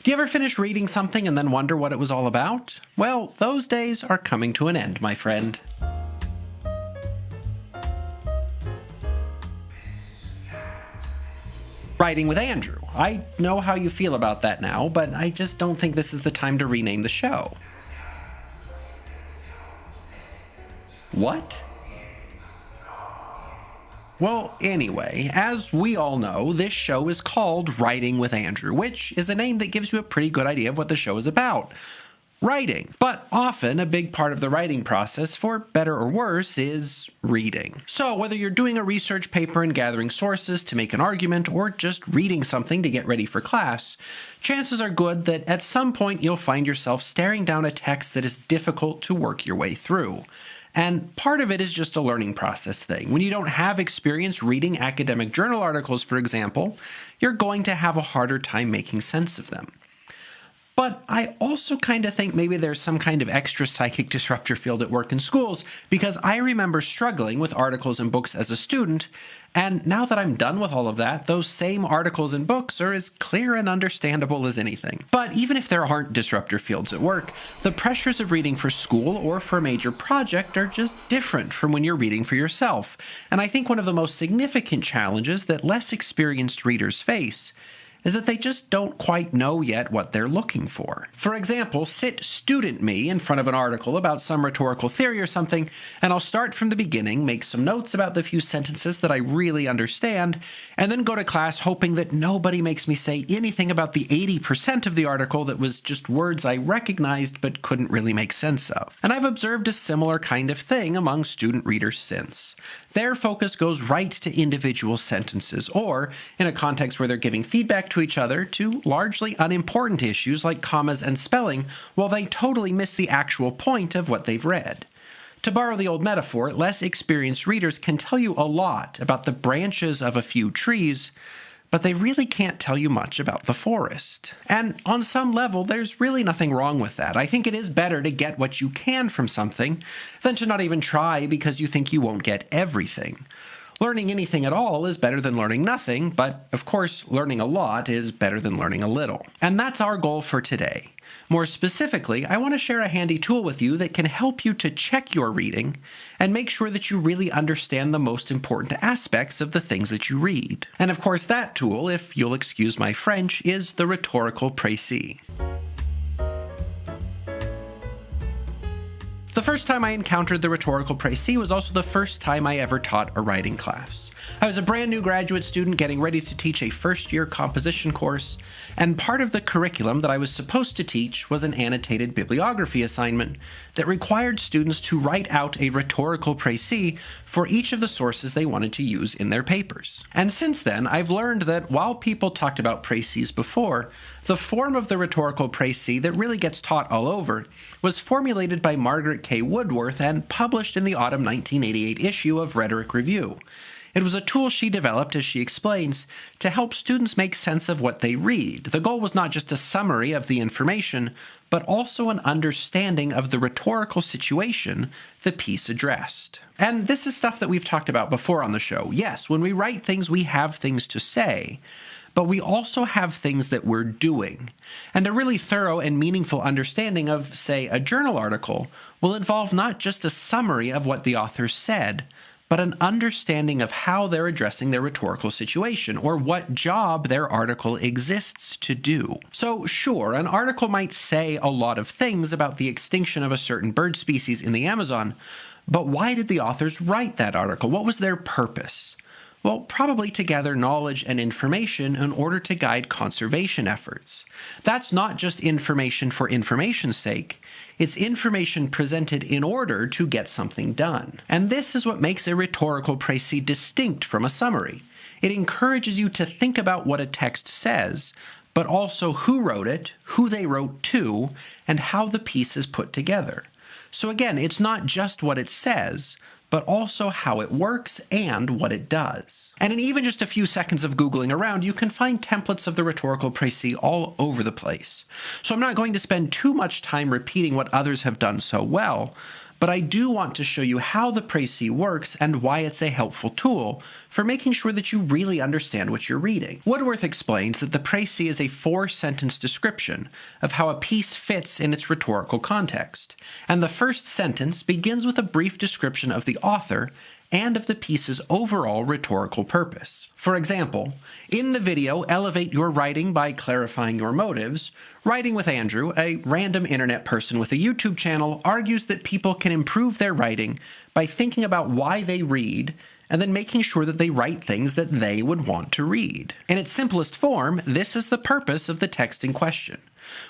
Do you ever finish reading something and then wonder what it was all about? Well, those days are coming to an end, my friend. Writing with Andrew. I know how you feel about that now, but I just don't think this is the time to rename the show. What? Well, anyway, as we all know, this show is called Writing with Andrew, which is a name that gives you a pretty good idea of what the show is about. Writing. But often, a big part of the writing process, for better or worse, is reading. So whether you're doing a research paper and gathering sources to make an argument, or just reading something to get ready for class, chances are good that at some point you'll find yourself staring down a text that is difficult to work your way through. And part of it is just a learning process thing. When you don't have experience reading academic journal articles, for example, you're going to have a harder time making sense of them. But I also kind of think maybe there's some kind of extra psychic disruptor field at work in schools, because I remember struggling with articles and books as a student, and now that I'm done with all of that, those same articles and books are as clear and understandable as anything. But even if there aren't disruptor fields at work, the pressures of reading for school or for a major project are just different from when you're reading for yourself. And I think one of the most significant challenges that less experienced readers face is that they just don't quite know yet what they're looking for. For example, sit student me in front of an article about some rhetorical theory or something, and I'll start from the beginning, make some notes about the few sentences that I really understand, and then go to class hoping that nobody makes me say anything about the 80% of the article that was just words I recognized but couldn't really make sense of. And I've observed a similar kind of thing among student readers since. Their focus goes right to individual sentences, or, in a context where they're giving feedback to each other, to largely unimportant issues like commas and spelling, while they totally miss the actual point of what they've read. To borrow the old metaphor, less experienced readers can tell you a lot about the branches of a few trees, but they really can't tell you much about the forest. And on some level, there's really nothing wrong with that. I think it is better to get what you can from something than to not even try because you think you won't get everything. Learning anything at all is better than learning nothing, but of course, learning a lot is better than learning a little. And that's our goal for today. More specifically, I want to share a handy tool with you that can help you to check your reading and make sure that you really understand the most important aspects of the things that you read. And of course, that tool, if you'll excuse my French, is the Rhetorical Précis. The first time I encountered the Rhetorical Précis was also the first time I ever taught a writing class. I was a brand new graduate student getting ready to teach a first-year composition course, and part of the curriculum that I was supposed to teach was an annotated bibliography assignment that required students to write out a rhetorical précis for each of the sources they wanted to use in their papers. And since then, I've learned that while people talked about précis before, the form of the rhetorical précis that really gets taught all over was formulated by Margaret K. Woodworth and published in the autumn 1988 issue of Rhetoric Review. It was a tool she developed, as she explains, to help students make sense of what they read. The goal was not just a summary of the information, but also an understanding of the rhetorical situation the piece addressed. And this is stuff that we've talked about before on the show. Yes, when we write things, we have things to say, but we also have things that we're doing. And a really thorough and meaningful understanding of, say, a journal article will involve not just a summary of what the author said, but an understanding of how they're addressing their rhetorical situation, or what job their article exists to do. So sure, an article might say a lot of things about the extinction of a certain bird species in the Amazon, but why did the authors write that article? What was their purpose? Well, probably to gather knowledge and information in order to guide conservation efforts. That's not just information for information's sake. It's information presented in order to get something done. And this is what makes a rhetorical précis distinct from a summary. It encourages you to think about what a text says, but also who wrote it, who they wrote to, and how the piece is put together. So again, it's not just what it says, but also how it works and what it does. And in even just a few seconds of Googling around, you can find templates of the rhetorical précis all over the place. So I'm not going to spend too much time repeating what others have done so well, but I do want to show you how the Précis works and why it's a helpful tool for making sure that you really understand what you're reading. Woodworth explains that the Précis is a 4-sentence description of how a piece fits in its rhetorical context, and the first sentence begins with a brief description of the author and of the piece's overall rhetorical purpose. For example, in the video Elevate Your Writing by Clarifying Your Motives, Writing with Andrew, a random internet person with a YouTube channel, argues that people can improve their writing by thinking about why they read and then making sure that they write things that they would want to read. In its simplest form, this is the purpose of the text in question.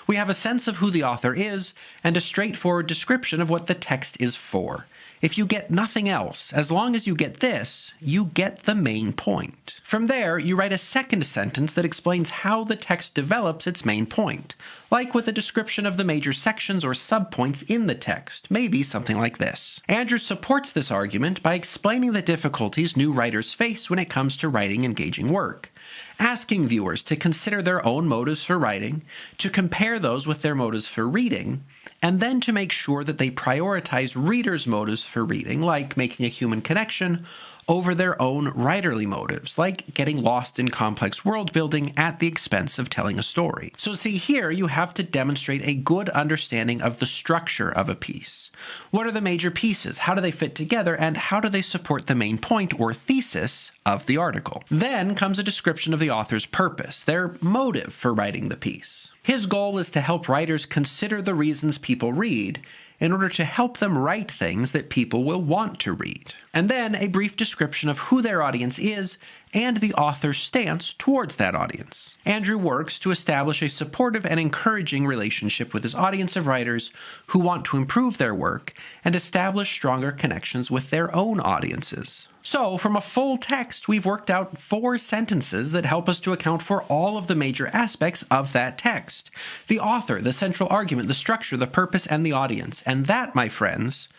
We have a sense of who the author is and a straightforward description of what the text is for. If you get nothing else, as long as you get this, you get the main point. From there, you write a second sentence that explains how the text develops its main point, like with a description of the major sections or subpoints in the text, maybe something like this. Andrew supports this argument by explaining the difficulties new writers face when it comes to writing engaging work, asking viewers to consider their own motives for writing, to compare those with their motives for reading, and then to make sure that they prioritize readers' motives for reading, like making a human connection, over their own writerly motives, like getting lost in complex world building at the expense of telling a story. So see, here you have to demonstrate a good understanding of the structure of a piece. What are the major pieces? How do they fit together? And how do they support the main point or thesis of the article? Then comes a description of the author's purpose, their motive for writing the piece. His goal is to help writers consider the reasons people read in order to help them write things that people will want to read. And then a brief description of who their audience is and the author's stance towards that audience. Andrew works to establish a supportive and encouraging relationship with his audience of writers who want to improve their work and establish stronger connections with their own audiences. So, from a full text, we've worked out 4 sentences that help us to account for all of the major aspects of that text. The author, the central argument, the structure, the purpose, and the audience. And that, my friends,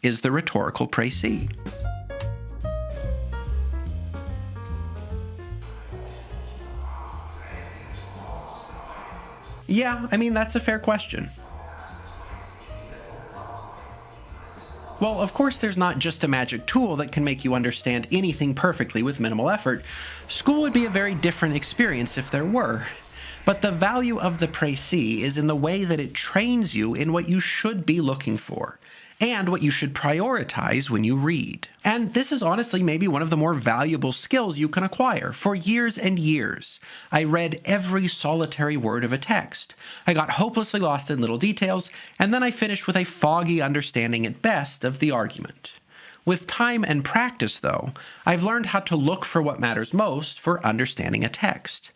is the Rhetorical Précis. Yeah, that's a fair question. Well, of course there's not just a magic tool that can make you understand anything perfectly with minimal effort. School would be a very different experience if there were. But the value of the Précis is in the way that it trains you in what you should be looking for, and what you should prioritize when you read. And this is honestly maybe one of the more valuable skills you can acquire. For years and years, I read every solitary word of a text. I got hopelessly lost in little details, and then I finished with a foggy understanding at best of the argument. With time and practice, though, I've learned how to look for what matters most for understanding a text.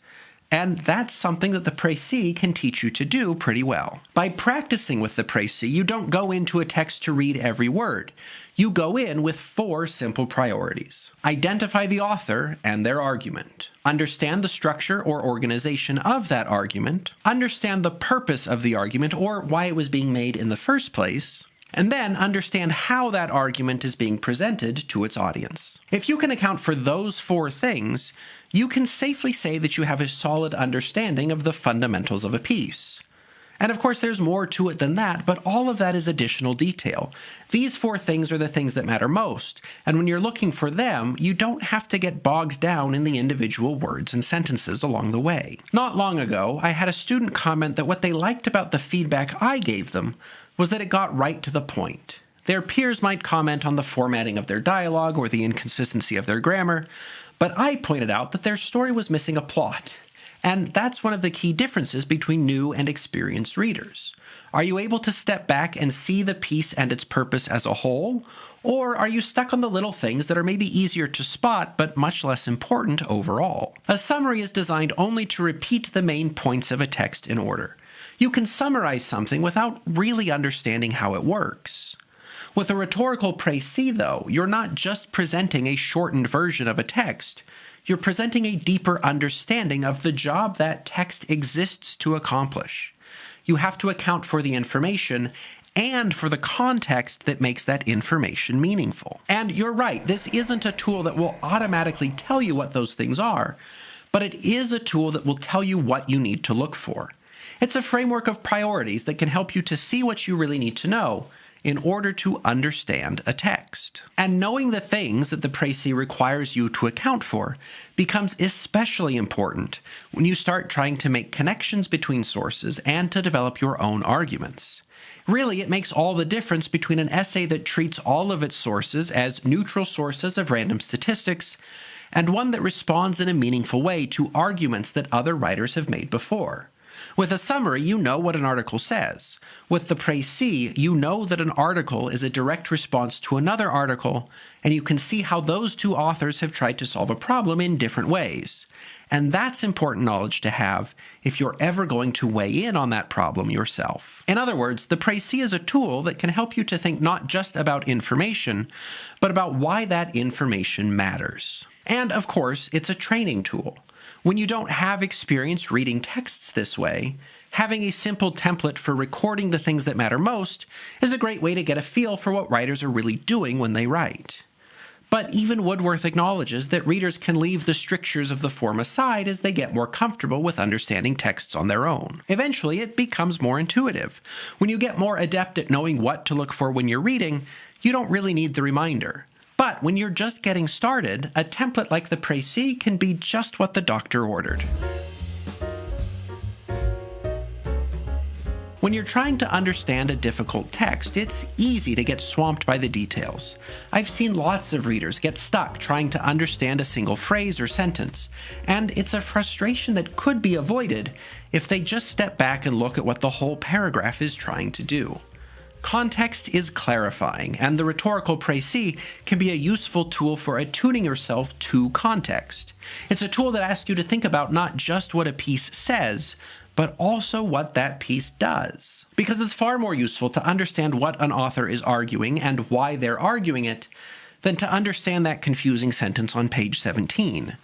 And that's something that the Précis can teach you to do pretty well. By practicing with the Précis, you don't go into a text to read every word. You go in with 4 simple priorities. Identify the author and their argument. Understand the structure or organization of that argument. Understand the purpose of the argument or why it was being made in the first place. And then understand how that argument is being presented to its audience. If you can account for those 4 things, you can safely say that you have a solid understanding of the fundamentals of a piece. And of course, there's more to it than that, but all of that is additional detail. These 4 things are the things that matter most, and when you're looking for them, you don't have to get bogged down in the individual words and sentences along the way. Not long ago, I had a student comment that what they liked about the feedback I gave them was that it got right to the point. Their peers might comment on the formatting of their dialogue or the inconsistency of their grammar, but I pointed out that their story was missing a plot. And that's one of the key differences between new and experienced readers. Are you able to step back and see the piece and its purpose as a whole? Or are you stuck on the little things that are maybe easier to spot but much less important overall? A summary is designed only to repeat the main points of a text in order. You can summarize something without really understanding how it works. With a rhetorical précis, though, you're not just presenting a shortened version of a text. You're presenting a deeper understanding of the job that text exists to accomplish. You have to account for the information and for the context that makes that information meaningful. And you're right, this isn't a tool that will automatically tell you what those things are, but it is a tool that will tell you what you need to look for. It's a framework of priorities that can help you to see what you really need to know in order to understand a text. And knowing the things that the précis requires you to account for becomes especially important when you start trying to make connections between sources and to develop your own arguments. Really, it makes all the difference between an essay that treats all of its sources as neutral sources of random statistics and one that responds in a meaningful way to arguments that other writers have made before. With a summary, you know what an article says. With the précis, you know that an article is a direct response to another article, and you can see how those two authors have tried to solve a problem in different ways. And that's important knowledge to have if you're ever going to weigh in on that problem yourself. In other words, the précis is a tool that can help you to think not just about information, but about why that information matters. And of course, it's a training tool. When you don't have experience reading texts this way, having a simple template for recording the things that matter most is a great way to get a feel for what writers are really doing when they write. But even Woodworth acknowledges that readers can leave the strictures of the form aside as they get more comfortable with understanding texts on their own. Eventually, it becomes more intuitive. When you get more adept at knowing what to look for when you're reading, you don't really need the reminder. But when you're just getting started, a template like the précis can be just what the doctor ordered. When you're trying to understand a difficult text, it's easy to get swamped by the details. I've seen lots of readers get stuck trying to understand a single phrase or sentence, and it's a frustration that could be avoided if they just step back and look at what the whole paragraph is trying to do. Context is clarifying, and the rhetorical précis can be a useful tool for attuning yourself to context. It's a tool that asks you to think about not just what a piece says, but also what that piece does. Because it's far more useful to understand what an author is arguing and why they're arguing it than to understand that confusing sentence on page 17.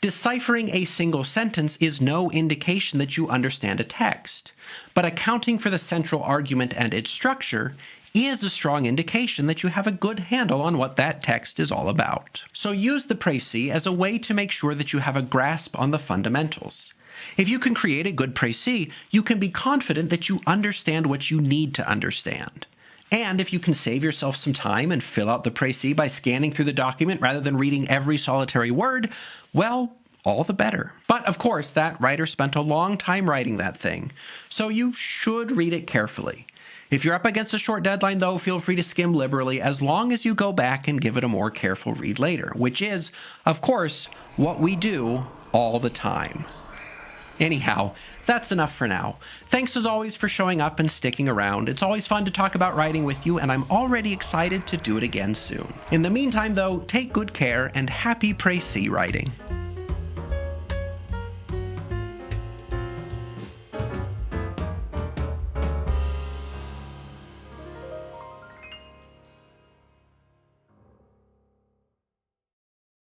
Deciphering a single sentence is no indication that you understand a text, but accounting for the central argument and its structure is a strong indication that you have a good handle on what that text is all about. So use the précis as a way to make sure that you have a grasp on the fundamentals. If you can create a good précis, you can be confident that you understand what you need to understand. And if you can save yourself some time and fill out the précis by scanning through the document rather than reading every solitary word, well, all the better. But of course, that writer spent a long time writing that thing, so you should read it carefully. If you're up against a short deadline, though, feel free to skim liberally as long as you go back and give it a more careful read later, which is, of course, what we do all the time. Anyhow, that's enough for now. Thanks as always for showing up and sticking around. It's always fun to talk about writing with you, and I'm already excited to do it again soon. In the meantime, though, take good care and happy précis writing.